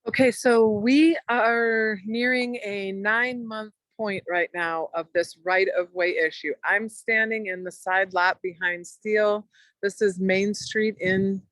Okay, so we are nearing a 9-month point right now of this right of way issue. I'm standing in the side lot behind Steel. This is Main Street in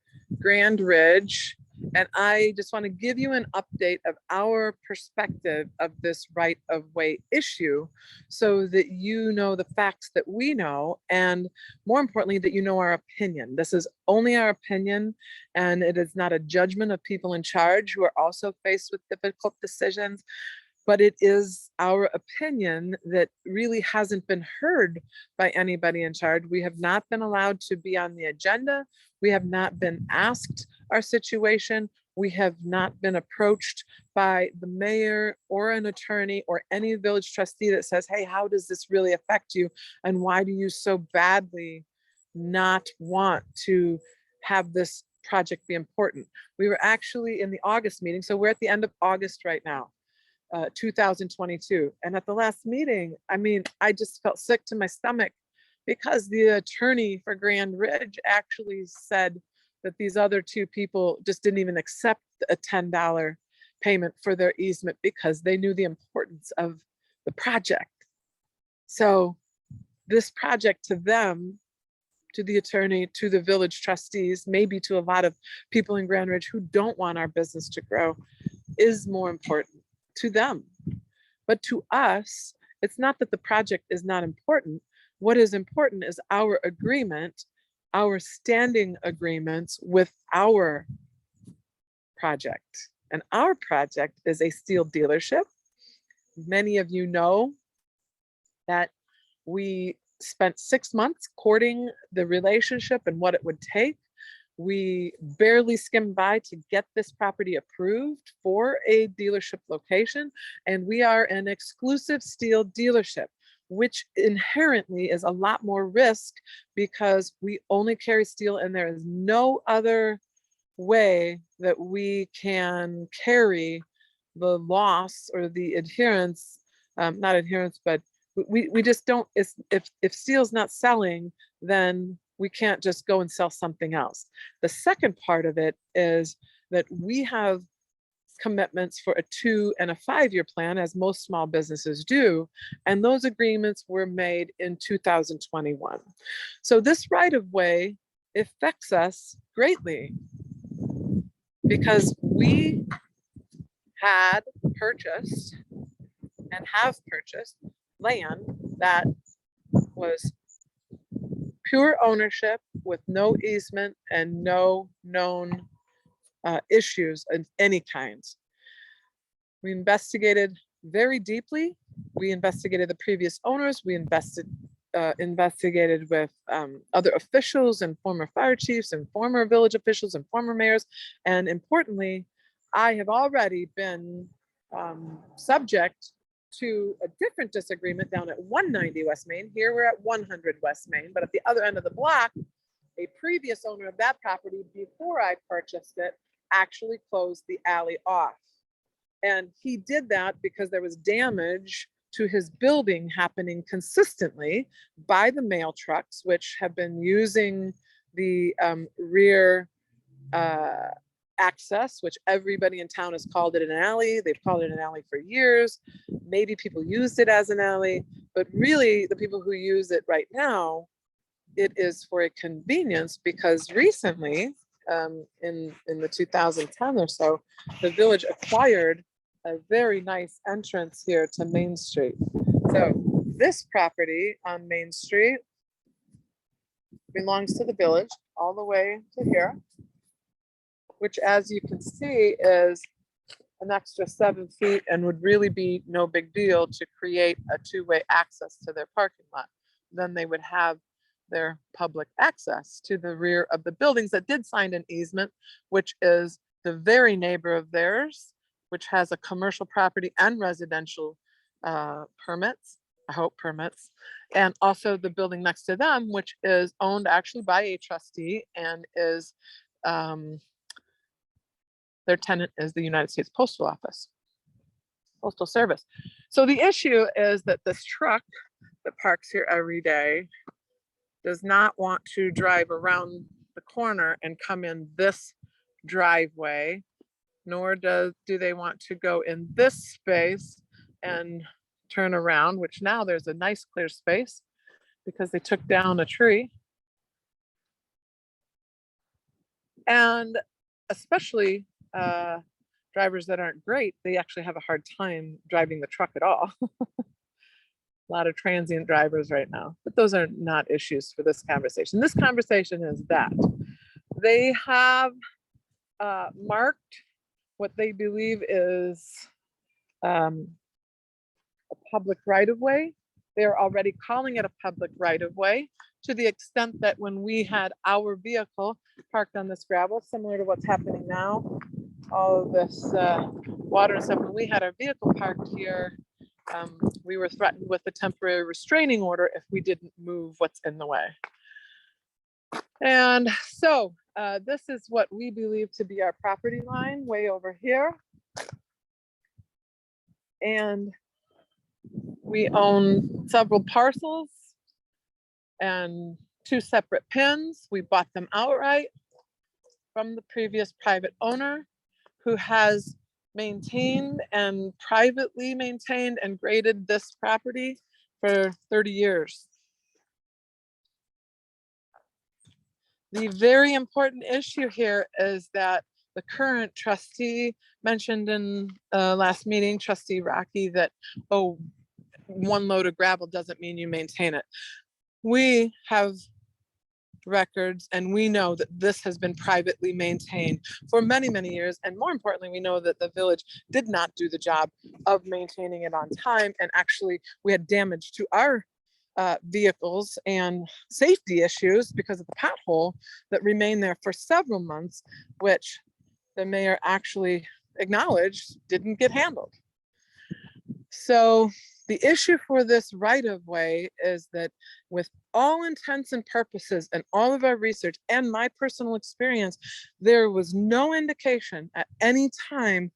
Grand Ridge. And I just want to give you an update of our perspective of this right of way issue so that you know the facts that we know. And more importantly, that you know our opinion. This is only our opinion, and it is not a judgment of people in charge who are also faced with difficult decisions, but it is our opinion that really hasn't been heard by anybody in charge. We have not been allowed to be on the agenda. We have not been asked our situation. We have not been approached by the mayor or an attorney or any village trustee that says, hey, how does this really affect you? And why do you so badly not want to have this project be important? We were actually in the August meeting. So we're at the end of August right now. 2022. And at the last meeting, I mean, I just felt sick to my stomach because the attorney for Grand Ridge actually said that these other two people just didn't even accept a $10 payment for their easement because they knew the importance of the project. So this project to them, to the attorney, to the village trustees, maybe to a lot of people in Grand Ridge who don't want our business to grow, is more important to them. But to us, it's not that the project is not important. What is important is our agreement, our standing agreements with our project. And our project is a steel dealership. Many of you know that we spent 6 months courting the relationship and what it would take. We barely skimmed by to get this property approved for a dealership location. And we are an exclusive steel dealership, which inherently is a lot more risk because we only carry steel and there is no other way that we can carry the loss or the adherence, not adherence, but we just don't, if steel's not selling, then we can't just go and sell something else. The second part of it is that we have commitments for a 2 and a 5-year plan, as most small businesses do. And those agreements were made in 2021. So this right of way affects us greatly because we had purchased and have purchased land that was pure ownership with no easement and no known issues of any kinds. We investigated very deeply. We investigated the previous owners. We investigated with other officials and former fire chiefs and former village officials and former mayors. And importantly, I have already been subject to a different disagreement down at 190 West Main. Here we're at 100 West Main, but at the other end of the block, a previous owner of that property before I purchased it actually closed the alley off. And he did that because there was damage to his building happening consistently by the mail trucks, which have been using the rear access, which everybody in town has called it an alley. They've called it an alley for years. Maybe people used it as an alley, but really the people who use it right now, it is for a convenience because recently, in the 2010 or so, the village acquired a very nice entrance here to Main Street. So this property on Main Street belongs to the village all the way to here, which, as you can see, is an extra 7 feet and would really be no big deal to create a 2-way access to their parking lot. Then they would have their public access to the rear of the buildings that did sign an easement, which is the very neighbor of theirs, which has a commercial property and residential permits, I hope permits, and also the building next to them, which is owned actually by a trustee and is their tenant is the United States Postal Office, Postal Service. So the issue is that this truck that parks here every day does not want to drive around the corner and come in this driveway nor do they want to go in this space and turn around, which now there's a nice clear space because they took down a tree. And especially drivers that aren't great, they actually have a hard time driving the truck at all. A lot of transient drivers right now, but those are not issues for this conversation. This conversation is that they have marked what they believe is a public right-of-way. They're already calling it a public right-of-way, to the extent that when we had our vehicle parked on this gravel, similar to what's happening now, all of this water and stuff, when we had our vehicle parked here, we were threatened with a temporary restraining order if we didn't move what's in the way. And so this is what we believe to be our property line way over here. And we own several parcels and 2 separate pins. We bought them outright from the previous private owner, who has maintained and privately maintained and graded this property for 30 years. The very important issue here is that the current trustee mentioned in last meeting, Trustee Rocky, that, oh, 1 load of gravel doesn't mean you maintain it. We have records and we know that this has been privately maintained for many, many years. And more importantly, we know that the village did not do the job of maintaining it on time. And actually we had damage to our vehicles and safety issues because of the pothole that remained there for several months, which the mayor actually acknowledged didn't get handled. So the issue for this right-of-way is that, with all intents and purposes and all of our research and my personal experience, there was no indication at any time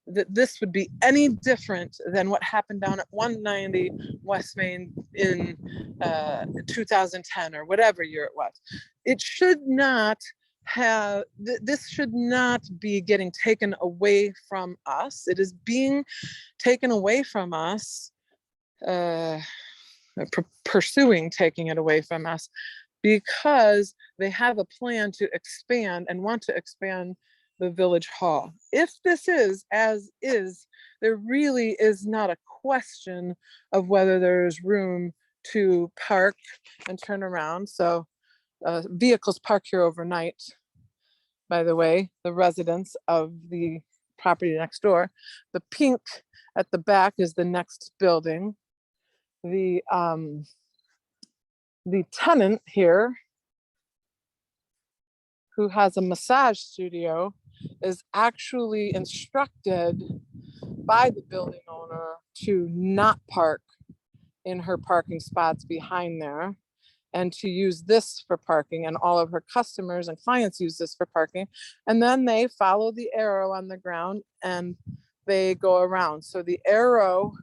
that this would be any different than what happened down at 190 West Main in 2010 or whatever year it was. It should not have, this should not be getting taken away from us. It is being taken away from us, pursuing taking it away from us, because they have a plan to expand and want to expand the village hall. If this is as is, there really is not a question of whether there's room to park and turn around. So vehicles park here overnight, by the way, the residents of the property next door. The pink at the back is the next building. The tenant here, who has a massage studio, is actually instructed by the building owner to not park in her parking spots behind there, and to use this for parking, and all of her customers and clients use this for parking. And then they follow the arrow on the ground and they go around. So the arrow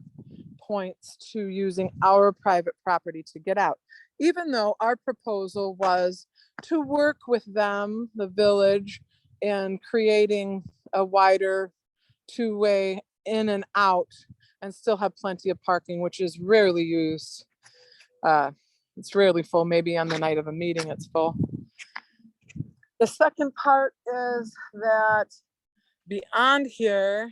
points to using our private property to get out, even though our proposal was to work with them, the village, in creating a wider 2-way in and out and still have plenty of parking, which is rarely used. It's rarely full. Maybe on the night of a meeting it's full. The second part is that beyond here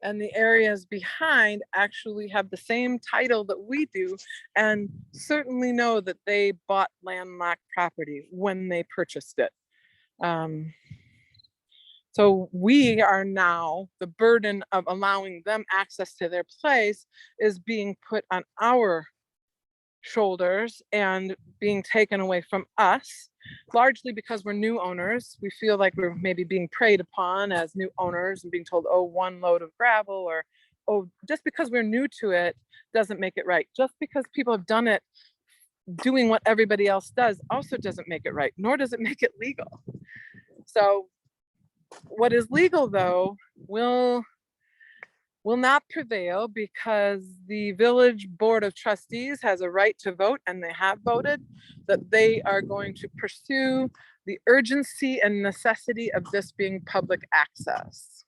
and the areas behind actually have the same title that we do, and certainly know that they bought landlocked property when they purchased it. So we are now, the burden of allowing them access to their place is being put on our shoulders and being taken away from us, largely because we're new owners. We feel like we're maybe being preyed upon as new owners and being told, oh, 1 load of gravel, or, oh, just because we're new to it doesn't make it right. Just because people have done it doing what everybody else does also doesn't make it right, nor does it make it legal. So what is legal, though, will not prevail, because the village board of trustees has a right to vote, and they have voted that they are going to pursue the urgency and necessity of this being public access.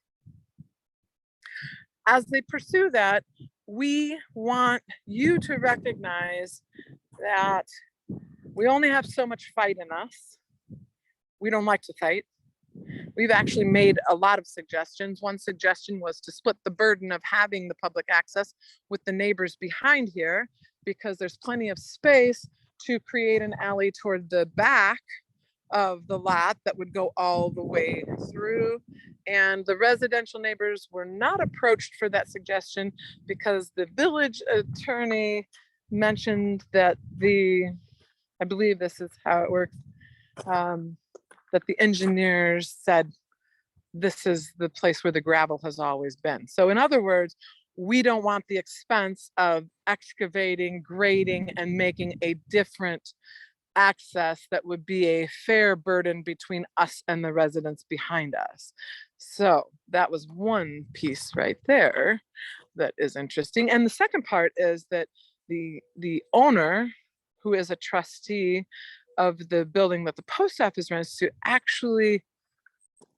As they pursue that, we want you to recognize that we only have so much fight in us. We don't like to fight. We've actually made a lot of suggestions. One suggestion was to split the burden of having the public access with the neighbors behind here, because there's plenty of space to create an alley toward the back of the lot that would go all the way through. And the residential neighbors were not approached for that suggestion because the village attorney mentioned that I believe this is how it works, that the engineers said this is the place where the gravel has always been. So in other words, we don't want the expense of excavating, grading, and making a different access that would be a fair burden between us and the residents behind us. So that was one piece right there that is interesting. And the second part is that the owner, who is a trustee of the building that the post office rents to, actually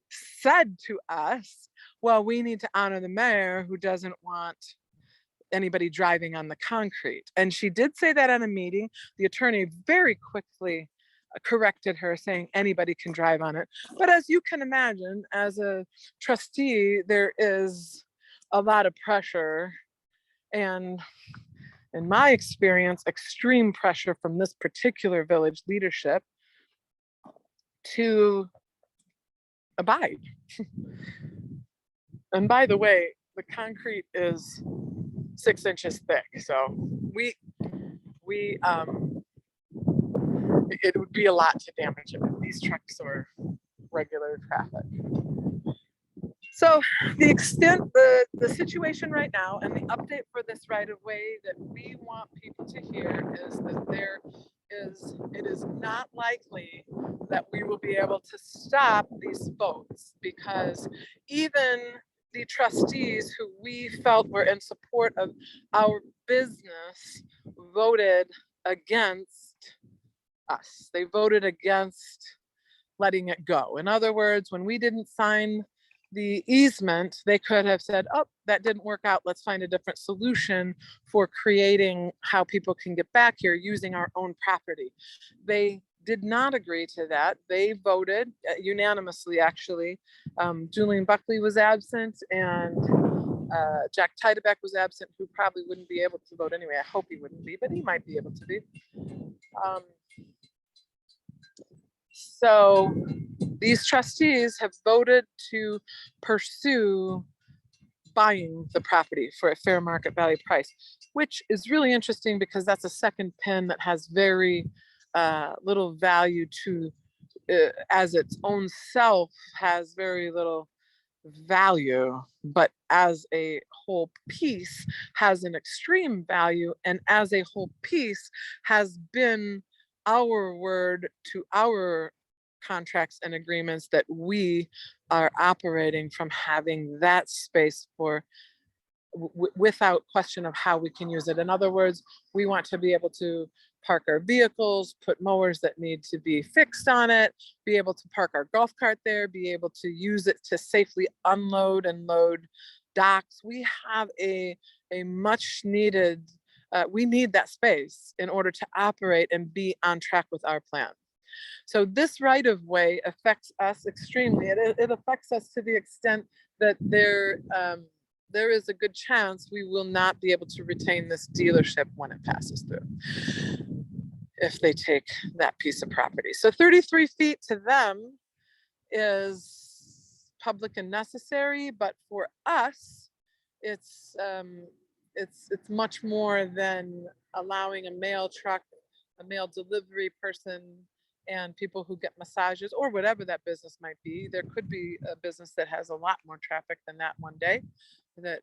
said to us, well, we need to honor the mayor, who doesn't want anybody driving on the concrete. And she did say that at a meeting. The attorney very quickly corrected her, saying anybody can drive on it. But as you can imagine, as a trustee, there is a lot of pressure, and in my experience, extreme pressure from this particular village leadership to abide. And by the way, the concrete is 6 inches thick, so it would be a lot to damage it if these trucks or regular traffic. So the extent, the situation right now, and the update for this right of way that we want people to hear is that it is not likely that we will be able to stop these votes, because even the trustees who we felt were in support of our business voted against us. They voted against letting it go. In other words, when we didn't sign the easement, they could have said, oh, that didn't work out. Let's find a different solution for creating how people can get back here using our own property. They did not agree to that. They voted unanimously, actually. Julian Buckley was absent, and Jack Teidebeck was absent, who probably wouldn't be able to vote anyway. I hope he wouldn't be, but he might be able to be. So these trustees have voted to pursue buying the property for a fair market value price, which is really interesting because that's a second pin that has very little value to, as its own self, has very little value, but as a whole piece has an extreme value, and as a whole piece has been our word to our contracts and agreements that we are operating from having that space for without question of how we can use it. In other words, we want to be able to park our vehicles, put mowers that need to be fixed on it, be able to park our golf cart there, be able to use it to safely unload and load docks. We have a much needed, we need that space in order to operate and be on track with our plan. So this right of way affects us extremely. It affects us to the extent that there is a good chance we will not be able to retain this dealership when it passes through, if they take that piece of property. So 33 feet to them is public and necessary, but for us, it's much more than allowing a mail truck, a mail delivery person, and people who get massages or whatever that business might be. There could be a business that has a lot more traffic than that one day that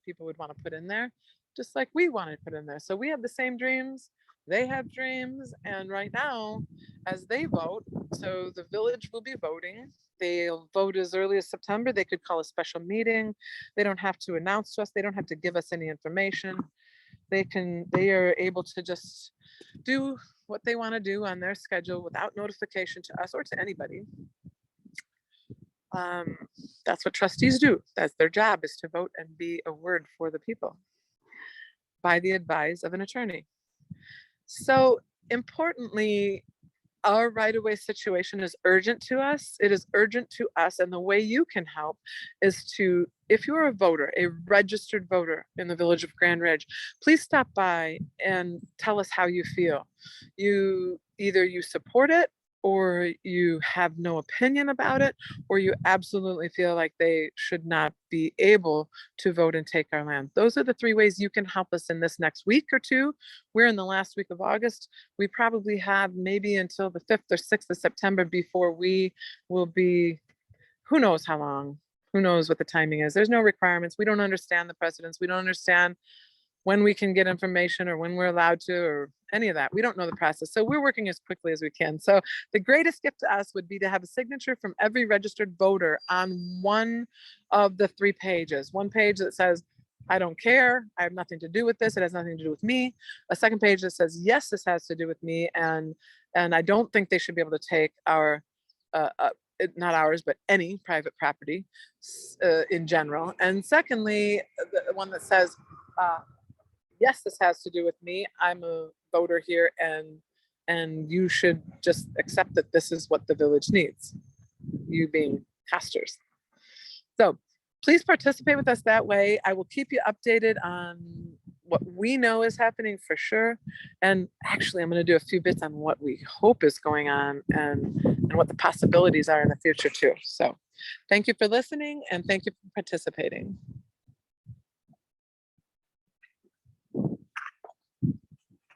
people would want to put in there, just like we want to put in there. So we have the same dreams, they have dreams, and right now, as they vote, so the village will be voting. They'll vote as early as September. They could call a special meeting. They don't have to announce to us. They don't have to give us any information. They are able to just do what they want to do on their schedule without notification to us or to anybody. That's what trustees do. That's their job, is to vote and be a word for the people by the advice of an attorney. So importantly, our right-of-way situation is urgent to us. It is urgent to us. And the way you can help is to, if you're a voter, a registered voter in the village of Grand Ridge, please stop by and tell us how you feel. Either you support it, or you have no opinion about it, or you absolutely feel like they should not be able to vote and take our land. Those are the three ways you can help us in this next week or two. We're in the last week of August. We probably have maybe until the 5th or 6th of September before we will be, who knows how long, who knows what the timing is. There's no requirements. We don't understand the precedents. We don't understand when we can get information or when we're allowed to, or any of that. We don't know the process. So we're working as quickly as we can. So the greatest gift to us would be to have a signature from every registered voter on one of the 3 pages. One page that says, I don't care, I have nothing to do with this, it has nothing to do with me. A second page that says, yes, this has to do with me, and I don't think they should be able to take our not ours, but any private property in general. And secondly, the one that says, yes, this has to do with me. I'm a voter here, and you should just accept that this is what the village needs, you being Kosters. So please participate with us that way. I will keep you updated on what we know is happening for sure. And actually, I'm going to do a few bits on what we hope is going on, and what the possibilities are in the future too. So thank you for listening, and thank you for participating.